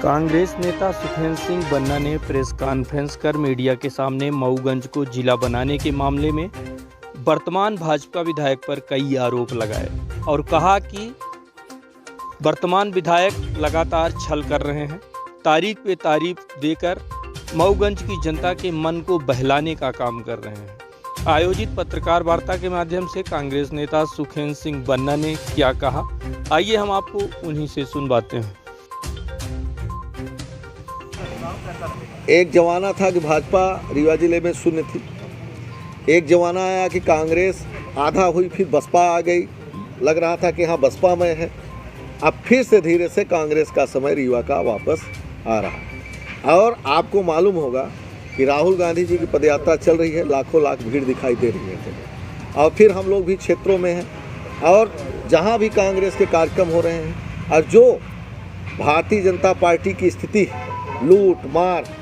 कांग्रेस नेता सुखेंद्र सिंह बन्ना ने press conference कर मीडिया के सामने मऊगंज को जिला बनाने के मामले में वर्तमान भाजपा विधायक पर कई आरोप लगाए और कहा कि वर्तमान विधायक लगातार छल कर रहे हैं, तारीख पे तारीफ देकर मऊगंज की जनता के मन को बहलाने का काम कर रहे हैं। आयोजित पत्रकार वार्ता के माध्यम से कांग्रेस नेता सुखेंद्र सिंह बन्ना ने क्या कहा, आइए हम आपको उन्हीं से सुनवाते हैं। एक जमाना था कि भाजपा रीवा जिले में शून्य थी। एक जमाना आया कि कांग्रेस आधा हुई, फिर बसपा आ गई, लग रहा था कि हाँ बसपा में है। अब फिर से धीरे से कांग्रेस का समय रीवा का वापस आ रहा है। और आपको मालूम होगा कि राहुल गांधी जी की पदयात्रा चल रही है, लाखों लाख भीड़ दिखाई दे रही है। और फिर हम लोग भी क्षेत्रों में हैं और जहाँ भी कांग्रेस के कार्यक्रम हो रहे हैं और जो भारतीय जनता पार्टी की स्थिति, लूट मार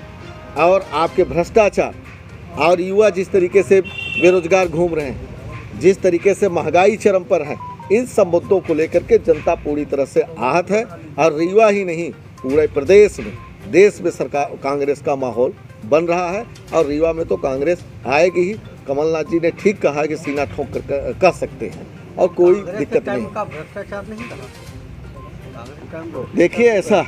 और आपके भ्रष्टाचार और युवा जिस तरीके से बेरोजगार घूम रहे हैं, जिस तरीके से महंगाई चरम पर है, इन सब मुद्दों को लेकर के जनता पूरी तरह से आहत है। और रीवा ही नहीं, पूरे प्रदेश में, देश में सरकार कांग्रेस का माहौल बन रहा है। और रीवा में तो कांग्रेस आएगी ही। कमलनाथ जी ने ठीक कहा कि सीना ठोक कर कह सकते हैं और कोई दिक्कत नहीं। देखिए ऐसा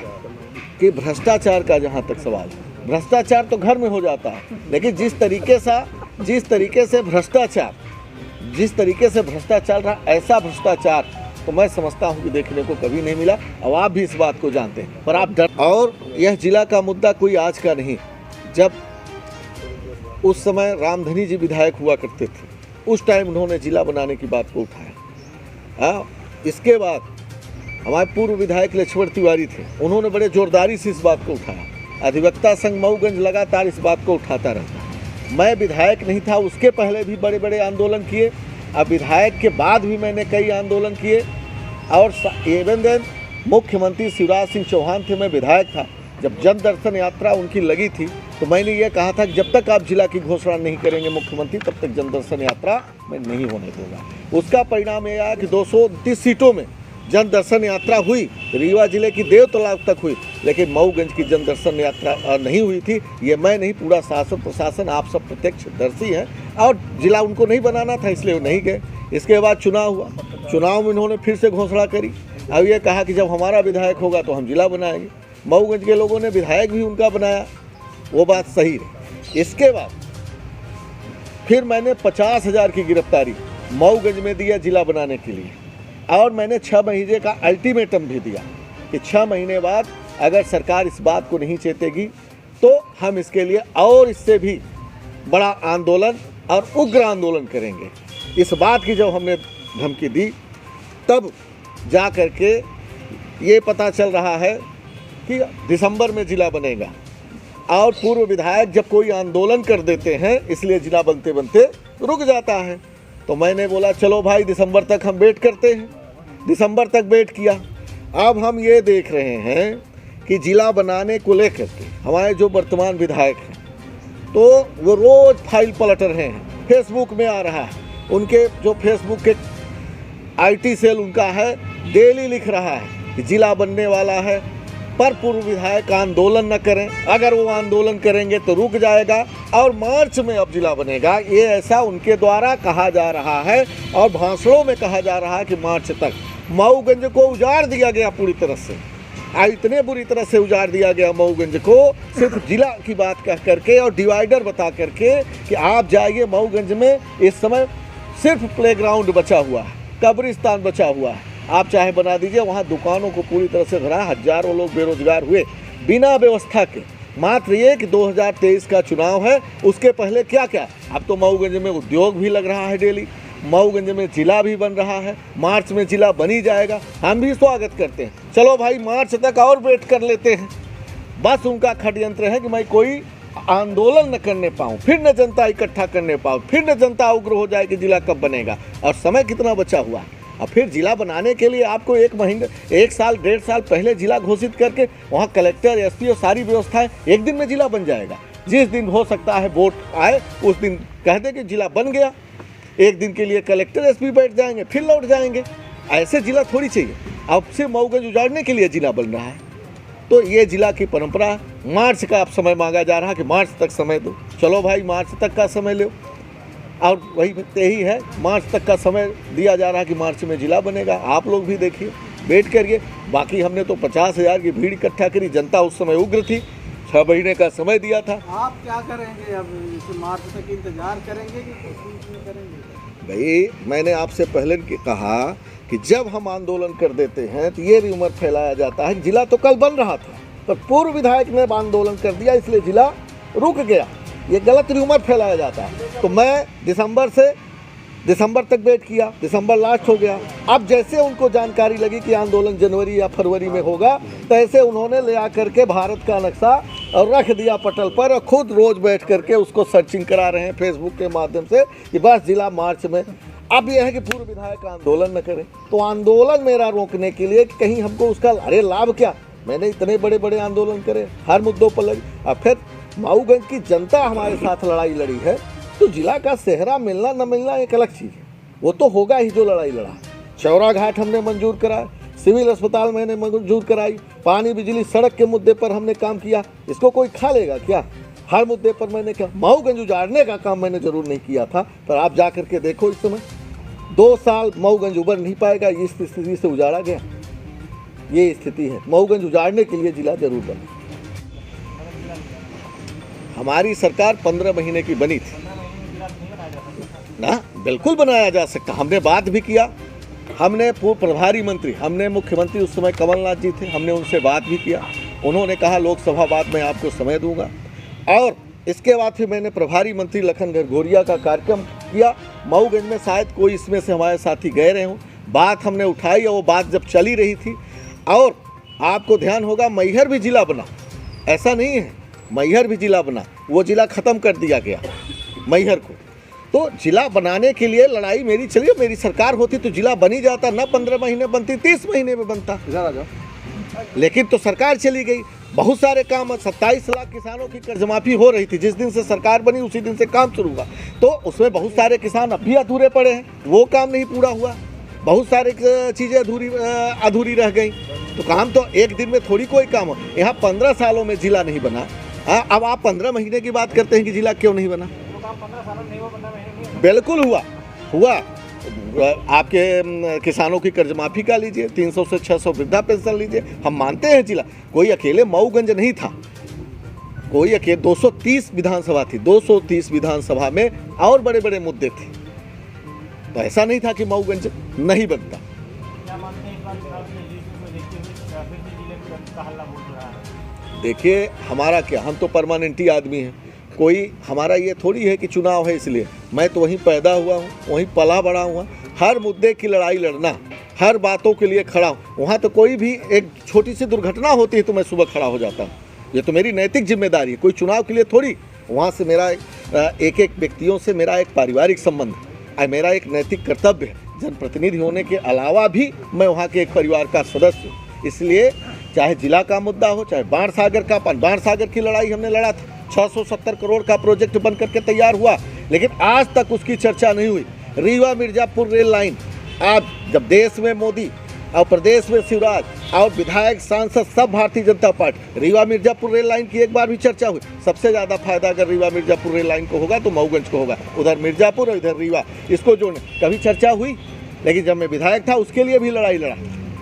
कि भ्रष्टाचार का जहाँ तक सवाल है, भ्रष्टाचार तो घर में हो जाता है, लेकिन जिस तरीके से भ्रष्टाचार रहा, ऐसा भ्रष्टाचार तो मैं समझता हूँ कि देखने को कभी नहीं मिला। और आप भी इस बात को जानते हैं, पर आप डर। और यह जिला का मुद्दा कोई आज का नहीं। जब उस समय रामधनी जी विधायक हुआ करते थे, उस टाइम उन्होंने जिला बनाने की बात को उठाया। इसके बाद हमारे पूर्व विधायक लक्ष्मण तिवारी थे, उन्होंने बड़े जोरदारी से इस बात को उठाया। अधिवक्ता संघ मऊगंज लगातार इस बात को उठाता रहता। मैं विधायक नहीं था, उसके पहले भी बड़े बड़े आंदोलन किए, अब विधायक के बाद भी मैंने कई आंदोलन किए। और एवं देन मुख्यमंत्री शिवराज सिंह चौहान थे, मैं विधायक था। जब जन दर्शन यात्रा उनकी लगी थी तो मैंने ये कहा था कि जब तक आप जिला की घोषणा नहीं करेंगे मुख्यमंत्री, तब तक जन दर्शन यात्रा मैं नहीं होने दूंगा। उसका परिणाम ये आया कि 229 सीटों में जन दर्शन यात्रा हुई, रीवा जिले की देवतालाब तक हुई, लेकिन मऊगंज की जन दर्शन यात्रा नहीं हुई थी। ये मैं नहीं, पूरा शासन प्रशासन, आप सब प्रत्यक्षदर्शी हैं। और जिला उनको नहीं बनाना था, इसलिए वो नहीं गए। इसके बाद चुनाव हुआ, चुनाव में इन्होंने फिर से घोषणा करी। अब ये कहा कि जब हमारा विधायक होगा तो हम जिला बनाएंगे। मऊगंज के लोगों ने विधायक भी उनका बनाया, वो बात सही रही। इसके बाद फिर मैंने 50,000 की गिरफ्तारी मऊगंज में दिया जिला बनाने के लिए। और मैंने 6 महीने का अल्टीमेटम भी दिया कि 6 महीने बाद अगर सरकार इस बात को नहीं चेतेगी तो हम इसके लिए और इससे भी बड़ा आंदोलन और उग्र आंदोलन करेंगे। इस बात की जब हमने धमकी दी, तब जा कर के ये पता चल रहा है कि दिसंबर में जिला बनेगा। और पूर्व विधायक जब कोई आंदोलन कर देते हैं, इसलिए जिला बनते बनते रुक जाता है। तो मैंने बोला चलो भाई दिसंबर तक हम वेट करते हैं। दिसंबर तक वेट किया। अब हम ये देख रहे हैं कि जिला बनाने को लेकर के हमारे जो वर्तमान विधायक हैं, तो वो रोज़ फाइल पलट रहे हैं, फेसबुक में आ रहा है। उनके जो फेसबुक के IT सेल उनका है, डेली लिख रहा है कि जिला बनने वाला है, पर पूर्व विधायक आंदोलन न करें। अगर वो आंदोलन करेंगे तो रुक जाएगा और मार्च में अब जिला बनेगा। ये ऐसा उनके द्वारा कहा जा रहा है और भाषणों में कहा जा रहा है कि मार्च तक। मऊगंज को उजाड़ दिया गया पूरी तरह से, इतने बुरी तरह से उजाड़ दिया गया मऊगंज को, सिर्फ जिला की बात कह करके और डिवाइडर बता करके कि आप जाइए मऊगंज में इस समय सिर्फ प्लेग्राउंड बचा हुआ है, कब्रिस्तान बचा हुआ है, आप चाहे बना दीजिए। वहाँ दुकानों को पूरी तरह से भरा, हजारों लोग बेरोजगार हुए बिना व्यवस्था के। मात्र ये कि 2023 का चुनाव है, उसके पहले क्या क्या। अब तो मऊगंज में उद्योग भी लग रहा है डेली, मऊगंज में जिला भी बन रहा है, मार्च में जिला बन ही जाएगा। हम भी स्वागत करते हैं, चलो भाई मार्च तक और वेट कर लेते हैं। बस उनका षड्यंत्र है कि मैं कोई आंदोलन न करने पाऊँ, फिर न जनता इकट्ठा करने पाऊँ, फिर न जनता उग्र हो जाए कि जिला कब बनेगा। और समय कितना बचा हुआ है। और फिर जिला बनाने के लिए आपको 1 महीने, 1 साल, 1.5 साल पहले जिला घोषित करके वहाँ कलेक्टर, SP और सारी व्यवस्थाएं, एक दिन में जिला बन जाएगा। जिस दिन हो सकता है वोट आए उस दिन कह दे कि जिला बन गया। एक दिन के लिए कलेक्टर SP बैठ जाएंगे, फिर लौट जाएंगे। ऐसे जिला थोड़ी चाहिए। अब से मऊगंज उजाड़ने के लिए जिला बन रहा है। तो ये जिला की परंपरा है। मार्च का अब समय मांगा जा रहा है कि मार्च तक समय दो, चलो भाई मार्च तक का समय लो, और वही यही है, मार्च तक का समय दिया जा रहा है कि मार्च में जिला बनेगा। आप लोग भी देखिए, वेट करिए। बाकी हमने तो 50,000 की भीड़ इकट्ठा करी, जनता उस समय उग्र थी, 6 महीने का समय दिया था। आप क्या करेंगे अब, इस मार्च तक इंतजार करेंगे कि कुछ नहीं करेंगे? भाई मैंने आपसे पहले कहा कि जब हम आंदोलन कर देते हैं तो ये रूमर फैलाया जाता है। जिला तो कल बन रहा था, पर पूर्व विधायक ने आंदोलन कर दिया इसलिए जिला रुक गया, ये गलत रूमर फैलाया जाता है। तो मैं दिसंबर तक वेट किया, दिसंबर लास्ट हो गया। अब जैसे उनको जानकारी लगी कि आंदोलन जनवरी या फरवरी में होगा, तैसे उन्होंने ले आकर के भारत का नक्शा और रख दिया पटल पर, और खुद रोज बैठ करके उसको सर्चिंग करा रहे हैं फेसबुक के माध्यम से कि बस जिला मार्च में। अब यह है कि पूर्व विधायक आंदोलन न करें, तो आंदोलन मेरा रोकने के लिए कि कहीं हमको उसका अरे लाभ क्या, मैंने इतने बड़े बड़े आंदोलन करे, हर मुद्दों पर लगी। अब फिर माऊगंज की जनता हमारे साथ लड़ाई लड़ी है, तो जिला का सेहरा मिलना न मिलना एक अलग चीज़ है, वो तो होगा ही जो लड़ाई लड़ा। चौरा घाट हमने मंजूर कराया, सिविल अस्पताल मैंने मंजूर कराई, पानी बिजली सड़क के मुद्दे पर हमने काम किया, इसको कोई खा लेगा क्या? हर मुद्दे पर मैंने क्या, माऊगंज उजाड़ने का काम मैंने जरूर नहीं किया था, पर आप जा करके देखो इस समय 2 साल माऊगंज उबर नहीं पाएगा, इस स्थिति से उजाड़ा गया, ये स्थिति है। माऊगंज उजाड़ने के लिए जिला जरूर बना। हमारी सरकार 15 महीने की बनी थी ना, बिल्कुल बनाया जा सकता। हमने बात भी किया, हमने पूर्व प्रभारी मंत्री, हमने मुख्यमंत्री उस समय कमलनाथ जी थे, हमने उनसे बात भी किया, उन्होंने कहा लोकसभा बाद में आपको समय दूंगा। और इसके बाद फिर मैंने प्रभारी मंत्री लखन घरघोरिया का कार्यक्रम किया। माऊगंज में शायद कोई इसमें से हमारे साथी गए रहे हों, बात हमने उठाई और वो बात जब चली रही थी। और आपको ध्यान होगा मैहर भी जिला बना, ऐसा नहीं है, मैहर भी जिला बना, वो जिला ख़त्म कर दिया गया मैहर को। तो जिला बनाने के लिए लड़ाई मेरी चलिए, मेरी सरकार होती तो जिला बनी जाता, ना 15 महीने बनती, 30 महीने में बनता। लेकिन तो सरकार चली गई, बहुत सारे काम, 27 लाख किसानों की कर्ज माफ़ी हो रही थी, जिस दिन से सरकार बनी उसी दिन से काम शुरू हुआ, तो उसमें बहुत सारे किसान अब भी अधूरे पड़े हैं, वो काम नहीं पूरा हुआ, बहुत सारे चीज़ें अधूरी रह गई। तो काम तो एक दिन में थोड़ी कोई काम हो, यहाँ 15 सालों में जिला नहीं बना। अब आप 15 महीने की बात करते हैं कि जिला क्यों नहीं बना? बिल्कुल हुआ। आपके किसानों की कर्ज माफ़ी का लीजिए, 300 से 600 वृद्धा पेंशन लीजिए, हम मानते हैं जिला कोई अकेले माऊगंज नहीं था, कोई अकेले 230 विधानसभा थी, 230 विधानसभा में और बड़े बड़े मुद्दे थे, तो ऐसा नहीं था कि माऊगंज नहीं बनता। देखिए हमारा क्या, हम तो परमानेंटी आदमी हैं, कोई हमारा ये थोड़ी है कि चुनाव है इसलिए, मैं तो वहीं पैदा हुआ हूँ, वहीं पला बड़ा हुआ, हर मुद्दे की लड़ाई लड़ना, हर बातों के लिए खड़ा हूँ। वहाँ तो कोई भी एक छोटी सी दुर्घटना होती है तो मैं सुबह खड़ा हो जाता हूँ, ये तो मेरी नैतिक जिम्मेदारी है, कोई चुनाव के लिए थोड़ी। वहाँ से मेरा एक व्यक्तियों से मेरा एक पारिवारिक संबंध है, मेरा एक नैतिक कर्तव्य है, जनप्रतिनिधि होने के अलावा भी मैं वहाँ के एक परिवार का सदस्य हूँ। इसलिए चाहे जिला का मुद्दा हो, चाहे बाण सागर की लड़ाई हमने लड़ा था, 670 करोड़ का प्रोजेक्ट बन करके तैयार हुआ, लेकिन आज तक उसकी चर्चा नहीं हुई। रीवा मिर्जापुर रेल लाइन, आज जब देश में मोदी और प्रदेश में शिवराज और विधायक सांसद सब Bharatiya Janata party, Rewa Mirzapur rail line की एक बार भी चर्चा हुई? सबसे ज़्यादा फायदा अगर रीवा मिर्जापुर रेल लाइन को होगा तो माऊगंज को होगा, उधर मिर्जापुर और इधर रीवा, इसको जोड़ने कभी चर्चा हुई? लेकिन जब मैं विधायक था उसके लिए भी लड़ाई लड़ा।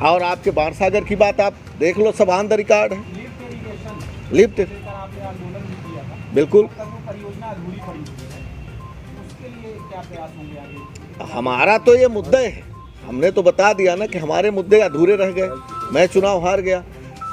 और आपके बाण सागर की बात आप देख लो, सब ऑन द रिकॉर्ड है। लिफ्ट बिल्कुल, हमारा तो ये मुद्दे है, हमने तो बता दिया ना कि हमारे मुद्दे अधूरे रह गए, मैं चुनाव हार गया।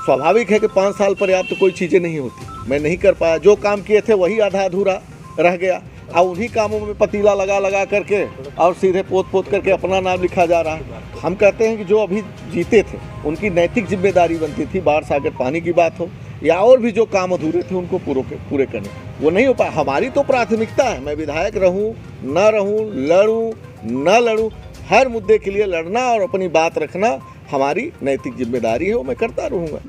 स्वाभाविक है कि 5 साल पर्याप्त तो कोई चीज़ें नहीं होती, मैं नहीं कर पाया, जो काम किए थे वही आधा अधूरा रह गया, और उन्हीं कामों में पतीला लगा करके और सीधे पोत करके अपना नाम लिखा जा रहा है। हम कहते हैं कि जो अभी जीते थे उनकी नैतिक जिम्मेदारी बनती थी, बाण सागर पानी की बात हो या और भी जो काम अधूरे थे उनको पूरे करने, वो नहीं हो पाया। हमारी तो प्राथमिकता है, मैं विधायक रहूं न रहूं, लड़ूं न लड़ूं, हर मुद्दे के लिए लड़ना और अपनी बात रखना हमारी नैतिक जिम्मेदारी है, वो मैं करता रहूँगा।